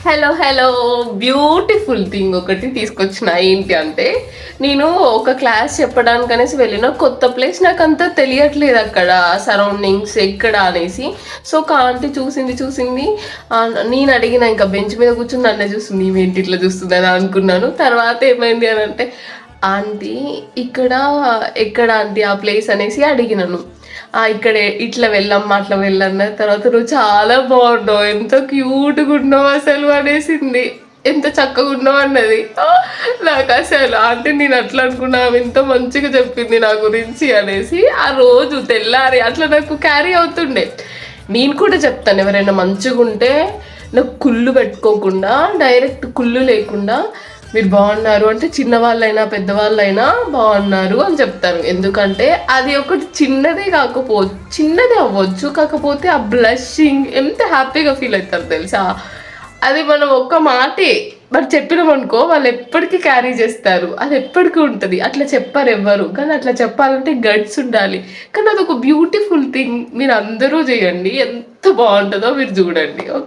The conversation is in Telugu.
హలో హలో బ్యూటిఫుల్ థింగ్ ఒకటి తీసుకొచ్చిన. ఏంటి అంటే, నేను ఒక క్లాస్ చెప్పడానికి అనేసి వెళ్ళిన కొత్త ప్లేస్, నాకు అంతా తెలియట్లేదు అక్కడ సరౌండింగ్స్ ఎక్కడ అనేసి. సో ఒక ఆంటీ చూసింది. నేను అడిగిన, ఇంకా బెంచ్ మీద కూర్చుని నన్ను చూస్తుంది, ఈమెంటి ఇట్లా చూస్తుంది అని అనుకున్నాను. తర్వాత ఏమైంది అని అంటే, ఆంటీ ఇక్కడ ఎక్కడ ఆంటీ ఆ ప్లేస్ అనేసి అడిగినాను. ఇక్కడ ఇట్లా వెళ్ళమ్మా అట్లా వెళ్ళన్న తర్వాత, నువ్వు చాలా బాగున్నావు, ఎంత క్యూట్గా ఉన్నావు అసలు అనేసింది. ఎంత చక్కగా ఉన్నావు అన్నది. నాకు అసలు అంటే నేను అట్లా అనుకున్నా, ఎంత మంచిగా చెప్పింది నా గురించి అనేసి. ఆ రోజు తెల్లారి అట్లా నాకు క్యారీ అవుతుండే. నేను కూడా చెప్తాను, ఎవరైనా మంచిగా ఉంటే నాకు కుళ్ళు పెట్టుకోకుండా, డైరెక్ట్ కుళ్ళు లేకుండా మీరు బాగున్నారు అంటే చిన్నవాళ్ళైనా పెద్దవాళ్ళైనా బాగున్నారు అని చెప్తాను. ఎందుకంటే అది ఒకటి చిన్నదే అవ్వచ్చు, కాకపోతే ఆ బ్లషింగ్ ఎంత హ్యాపీగా ఫీల్ అవుతారు తెలుసా. అది మనం ఒక్క మాటే బట్ చెప్పినామనుకో, వాళ్ళు ఎప్పటికీ క్యారీ చేస్తారు, అది ఎప్పటికీ ఉంటుంది. అట్లా చెప్పారు ఎవ్వరు, కానీ అట్లా చెప్పాలంటే గట్స్ ఉండాలి. కానీ అది ఒక బ్యూటిఫుల్ థింగ్. మీరు అందరూ చేయండి, ఎంత బాగుంటుందో మీరు చూడండి. ఓకే.